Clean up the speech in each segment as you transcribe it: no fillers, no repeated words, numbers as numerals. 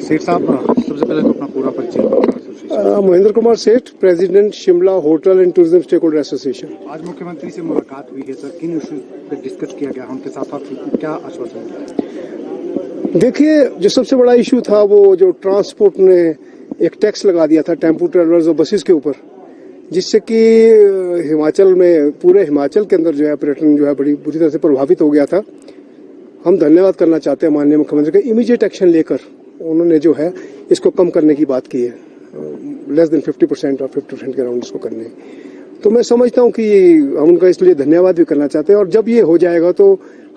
सेठ साहब, सबसे पहले तो अपना पूरा परिचय। Mahendra Kumar Seth, president Shimla hotel and tourism stakeholder association. आज मुख्यमंत्री से मुलाकात हुई है सर, किन इश्यूज पे डिस्कस किया गया, उनके साथ साथ क्या आश्वासन दिया? देखिए, जो सबसे बड़ा इशू था वो जो ट्रांसपोर्ट ने एक टैक्स लगा दिया था टेम्पो ट्रेवलर्स और बसेस के ऊपर, जिससे कि हिमाचल में, पूरे हिमाचल के अंदर जो है पर्यटन जो है बड़ी बुरी तरह से प्रभावित हो गया था। हम धन्यवाद करना चाहते हैं माननीय मुख्यमंत्री का, इमीडिएट एक्शन लेकर उन्होंने जो है इसको कम करने की बात की है। लेस देन 50% और 50% के अराउंड इसको करने। तो मैं समझता हूँ कि हम उनका इसलिए धन्यवाद भी करना चाहते हैं। और जब ये हो जाएगा तो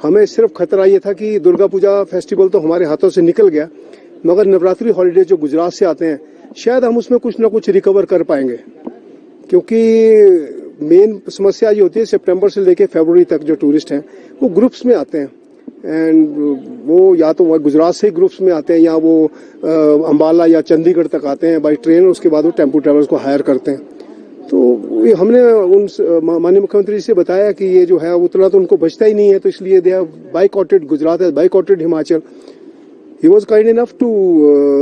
हमें सिर्फ खतरा ये था कि दुर्गा पूजा फेस्टिवल तो हमारे हाथों से निकल गया, मगर नवरात्रि हॉलीडे जो गुजरात से आते हैं शायद हम उसमें कुछ ना कुछ रिकवर कर पाएंगे, क्योंकि मेन समस्या ये होती है सितंबर से लेकर फरवरी तक जो टूरिस्ट हैं वो ग्रुप्स में आते हैं, एंड वो या तो गुजरात से ही ग्रुप्स में आते हैं या वो अंबाला या चंडीगढ़ तक आते हैं बाई ट्रेन, उसके बाद वो टेम्पो ट्रैवलर्स को हायर करते हैं। तो ये हमने उन माननीय मुख्यमंत्री जी से बताया कि ये जो है उतना तो उनको बचता ही नहीं है, तो इसलिए दे हैव बाइकॉटेड गुजरात, है boycotted Himachal. He was kind enough to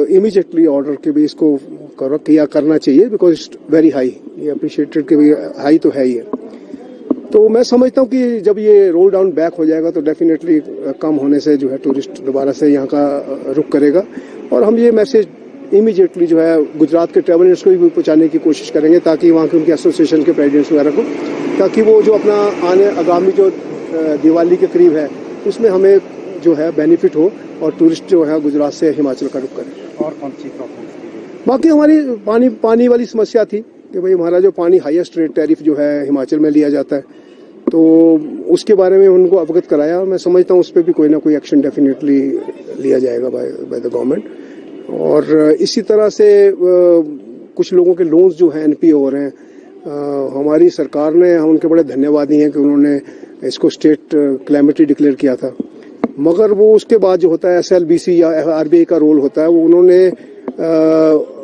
immediately order के भी इसको किया करना चाहिए, बिकॉज इट्स वेरी हाई, ये अप्रिशिएटेड के भी हाई तो है ही है। तो मैं समझता हूँ कि जब ये रोल डाउन बैक हो जाएगा तो डेफिनेटली कम होने से जो है टूरिस्ट दोबारा से यहाँ का रुख करेगा। और हम ये मैसेज इमीडिएटली जो है गुजरात के ट्रैवलर्स को भी पहुँचाने की कोशिश करेंगे, ताकि वहाँ के उनके एसोसिएशन के प्रेसिडेंट्स वगैरह को, ताकि वो जो अपना आगामी जो दिवाली के करीब है उसमें हमें जो है बेनिफिट हो और टूरिस्ट जो है गुजरात से हिमाचल का रुख करें। और कौन सी प्रॉब्लम? बाकी हमारी पानी वाली समस्या थी कि भाई हमारा जो पानी हाईएस्ट रेट टैरिफ जो है हिमाचल में लिया जाता है, तो उसके बारे में उनको अवगत कराया। मैं समझता हूँ उस पर भी कोई ना कोई एक्शन डेफिनेटली लिया जाएगा बाय द गवर्नमेंट। और इसी तरह से कुछ लोगों के लोन्स जो हैं एनपीए हो रहे हैं, हमारी सरकार ने, हम उनके बड़े धन्यवादी हैं कि उन्होंने इसको स्टेट कैलेमिटी डिक्लेयर किया था, मगर वो उसके बाद जो होता है एसएलबीसी या आरबीआई का रोल होता है, वो उन्होंने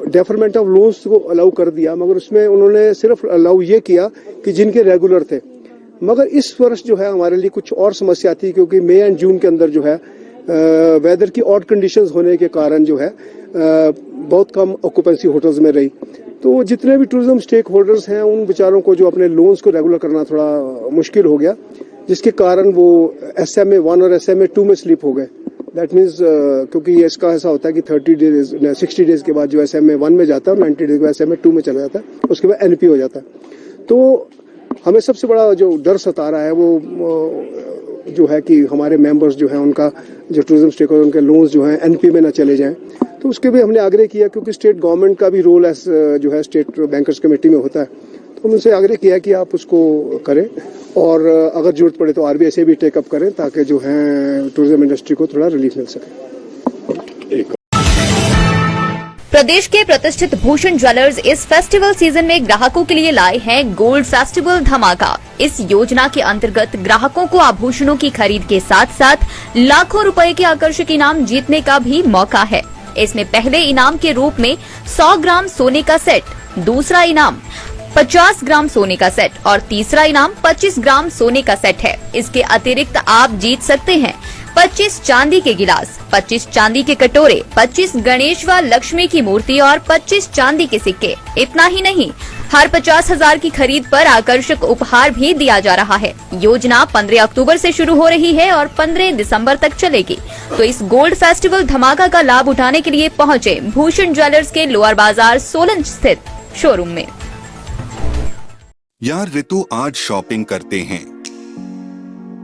डेफरमेंट ऑफ लोन्स को अलाउ कर दिया, मगर उसमें उन्होंने सिर्फ अलाउ ये किया कि जिनके रेगुलर थे। मगर इस वर्ष जो है हमारे लिए कुछ और समस्या थी, क्योंकि मई एंड जून के अंदर जो है वेदर की ऑड कंडीशंस होने के कारण जो है बहुत कम ऑक्यूपेंसी होटल्स में रही। तो जितने भी टूरिज्म स्टेक होल्डर्स हैं उन बेचारों को जो अपने लोन्स को रेगुलर करना थोड़ा मुश्किल हो गया, जिसके कारण वो SMA 1 और SMA 2 में स्लिप हो गए। दैट मीन्स क्योंकि इसका ऐसा होता है कि 60 डेज के बाद जो SMA 1 में जाता है, 90 डेज के बाद SMA 2 में चला जाता है, उसके बाद NP हो जाता है। तो हमें सबसे बड़ा जो डर सता रहा है वो जो है कि हमारे मेंबर्स जो हैं उनका जो टूरिज्म स्टेक होल्डर उनके लोन्स जो हैं NP में न चले जाएं। तो उसके भी हमने आग्रह किया, क्योंकि स्टेट गवर्नमेंट का भी रोल जो है स्टेट बैंकर्स कमेटी में होता है, तो उनसे आग्रह किया कि आप उसको करें और अगर जरूरत पड़े तो आरबीआई से भी टेकअप करें, ताकि जो है टूरिज्म इंडस्ट्री को थोड़ा रिलीफ मिल सके। प्रदेश के प्रतिष्ठित भूषण ज्वेलर्स इस फेस्टिवल सीजन में ग्राहकों के लिए लाए हैं गोल्ड फेस्टिवल धमाका। इस योजना के अंतर्गत ग्राहकों को आभूषणों की खरीद के साथ साथ लाखों रुपए के आकर्षक इनाम जीतने का भी मौका है। इसमें पहले इनाम के रूप में 100 ग्राम सोने का सेट, दूसरा इनाम 50 ग्राम सोने का सेट और तीसरा इनाम 25 ग्राम सोने का सेट है। इसके अतिरिक्त आप जीत सकते हैं 25 चांदी के गिलास, 25 चांदी के कटोरे, 25 गणेश व लक्ष्मी की मूर्ति और 25 चांदी के सिक्के। इतना ही नहीं, हर 50,000 की खरीद पर आकर्षक उपहार भी दिया जा रहा है। योजना 15 अक्टूबर से शुरू हो रही है और 15 दिसंबर तक चलेगी। तो इस गोल्ड फेस्टिवल धमाका का लाभ उठाने के लिए पहुंचे भूषण ज्वेलर्स के लोअर बाजार सोलन स्थित शोरूम में। यार ऋतु, आज शॉपिंग करते हैं,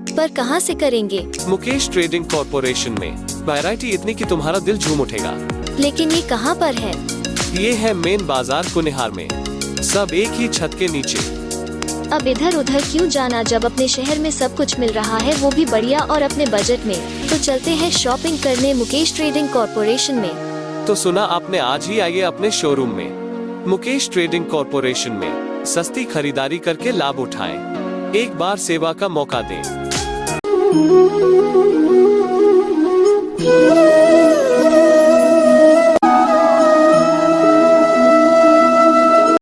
पर कहाँ से करेंगे? मुकेश ट्रेडिंग कॉर्पोरेशन में वैरायटी इतनी कि तुम्हारा दिल झूम उठेगा। लेकिन ये कहाँ पर है? ये है मेन बाजार कुनिहार में, सब एक ही छत के नीचे। अब इधर उधर क्यों जाना जब अपने शहर में सब कुछ मिल रहा है, वो भी बढ़िया और अपने बजट में। तो चलते हैं शॉपिंग करने मुकेश ट्रेडिंग कॉर्पोरेशन में। तो सुना आपने, आज ही आइए अपने शोरूम में। मुकेश ट्रेडिंग कॉर्पोरेशन में सस्ती खरीदारी करके लाभ उठाएं। एक बार सेवा का मौका दें।